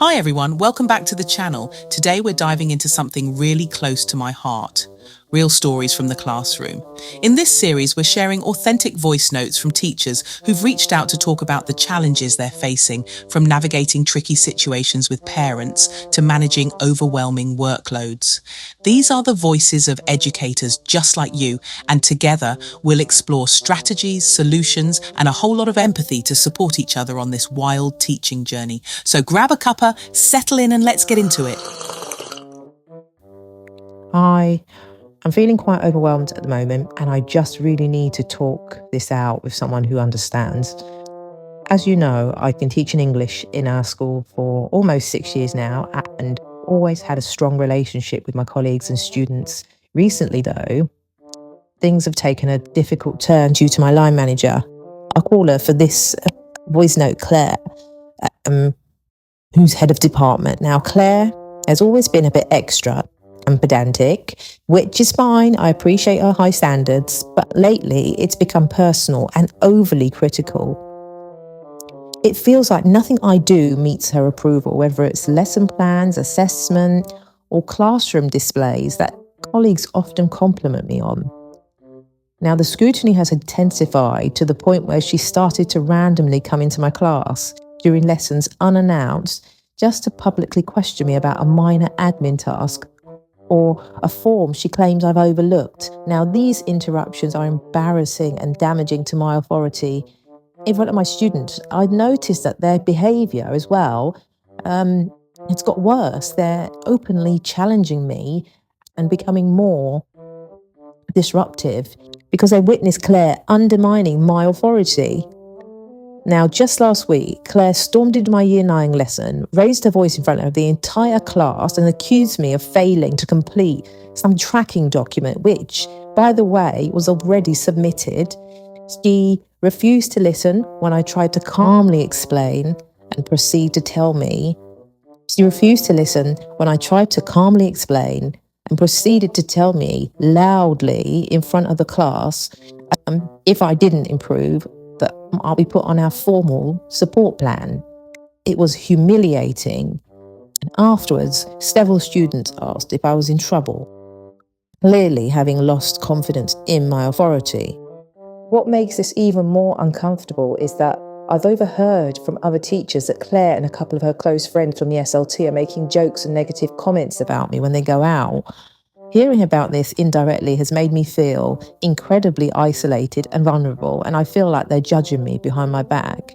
Hi everyone, welcome back to the channel. Today we're diving into something really close to my heart. Real stories from the classroom. In this series, we're sharing authentic voice notes from teachers who've reached out to talk about the challenges they're facing, from navigating tricky situations with parents to managing overwhelming workloads. These are the voices of educators just like you, and together we'll explore strategies, solutions, and a whole lot of empathy to support each other on this wild teaching journey. So grab a cuppa, settle in, and let's get into it. I'm feeling quite overwhelmed at the moment, and I just really need to talk this out with someone who understands. As you know, I've been teaching English in our school for almost 6 years now and always had a strong relationship with my colleagues and students. Recently, though, things have taken a difficult turn due to my line manager. I'll call her for this voice note Claire, who's head of department. Now, Claire has always been a bit extra and pedantic, which is fine. I appreciate her high standards, but lately it's become personal and overly critical. It feels like nothing I do meets her approval, whether it's lesson plans, assessment, or classroom displays that colleagues often compliment me on. Now, the scrutiny has intensified to the point where she started to randomly come into my class during lessons unannounced just to publicly question me about a minor admin task or a form she claims I've overlooked. Now, these interruptions are embarrassing and damaging to my authority. In front of my students, I noticed that their behaviour as well, it's got worse. They're openly challenging me and becoming more disruptive because I witnessed Claire undermining my authority. Now, just last week, Claire stormed into my Year 9 lesson, raised her voice in front of the entire class and accused me of failing to complete some tracking document, which, by the way, was already submitted. She refused to listen when I tried to calmly explain and proceeded to tell me loudly in front of the class if I didn't improve, that I'll be put on our formal support plan. It was humiliating. And afterwards, several students asked if I was in trouble, clearly having lost confidence in my authority. What makes this even more uncomfortable is that I've overheard from other teachers that Claire and a couple of her close friends from the SLT are making jokes and negative comments about me when they go out. Hearing about this indirectly has made me feel incredibly isolated and vulnerable, and I feel like they're judging me behind my back.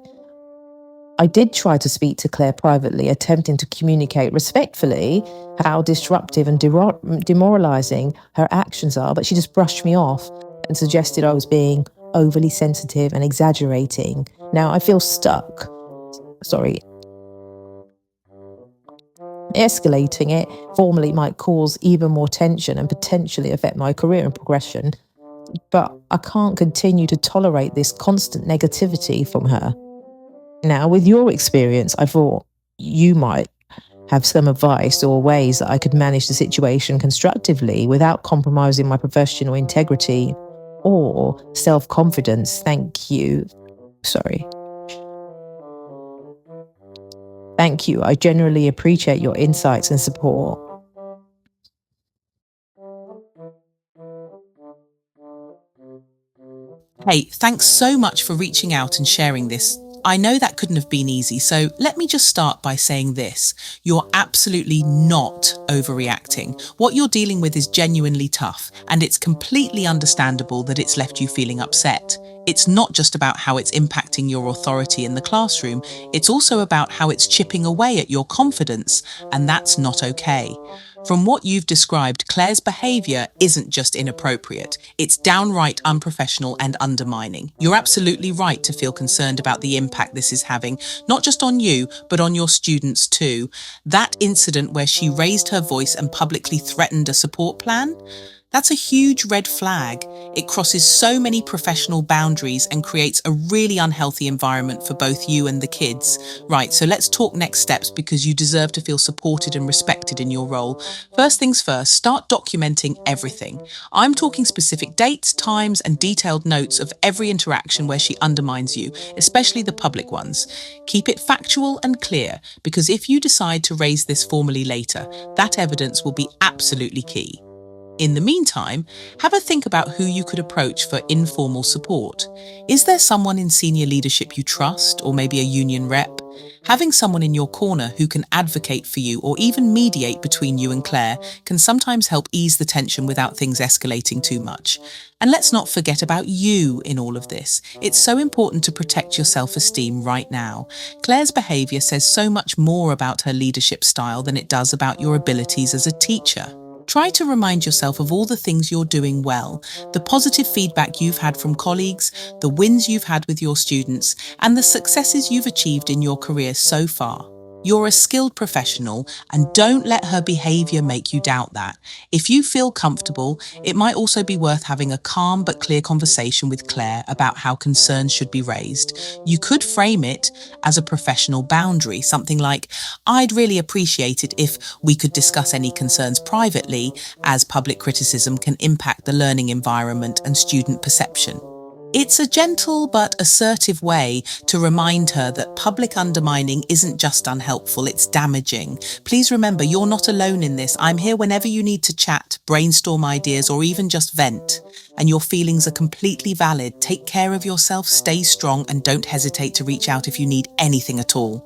I did try to speak to Claire privately, attempting to communicate respectfully how disruptive and demoralising her actions are, but she just brushed me off and suggested I was being overly sensitive and exaggerating. Now I feel stuck. Escalating it formally might cause even more tension and potentially affect my career and progression. But I can't continue to tolerate this constant negativity from her. Now, with your experience, I thought you might have some advice or ways that I could manage the situation constructively without compromising my professional integrity or self-confidence. Thank you. I genuinely appreciate your insights and support. Hey, thanks so much for reaching out and sharing this. I know that couldn't have been easy, so let me just start by saying this. You're absolutely not overreacting. What you're dealing with is genuinely tough, and it's completely understandable that it's left you feeling upset. It's not just about how it's impacting your authority in the classroom, it's also about how it's chipping away at your confidence, and that's not okay. From what you've described, Claire's behaviour isn't just inappropriate, it's downright unprofessional and undermining. You're absolutely right to feel concerned about the impact this is having, not just on you, but on your students too. That incident where she raised her voice and publicly threatened a support plan? That's a huge red flag. It crosses so many professional boundaries and creates a really unhealthy environment for both you and the kids. Right, so let's talk next steps because you deserve to feel supported and respected in your role. First things first, start documenting everything. I'm talking specific dates, times, and detailed notes of every interaction where she undermines you, especially the public ones. Keep it factual and clear, because if you decide to raise this formally later, that evidence will be absolutely key. In the meantime, have a think about who you could approach for informal support. Is there someone in senior leadership you trust, or maybe a union rep? Having someone in your corner who can advocate for you or even mediate between you and Claire can sometimes help ease the tension without things escalating too much. And let's not forget about you in all of this. It's so important to protect your self-esteem right now. Claire's behaviour says so much more about her leadership style than it does about your abilities as a teacher. Try to remind yourself of all the things you're doing well, the positive feedback you've had from colleagues, the wins you've had with your students, and the successes you've achieved in your career so far. You're a skilled professional, and don't let her behaviour make you doubt that. If you feel comfortable, it might also be worth having a calm but clear conversation with Claire about how concerns should be raised. You could frame it as a professional boundary, something like, "I'd really appreciate it if we could discuss any concerns privately, as public criticism can impact the learning environment and student perception." It's a gentle but assertive way to remind her that public undermining isn't just unhelpful, it's damaging. Please remember, you're not alone in this. I'm here whenever you need to chat, brainstorm ideas, or even just vent. And your feelings are completely valid. Take care of yourself, stay strong, and don't hesitate to reach out if you need anything at all.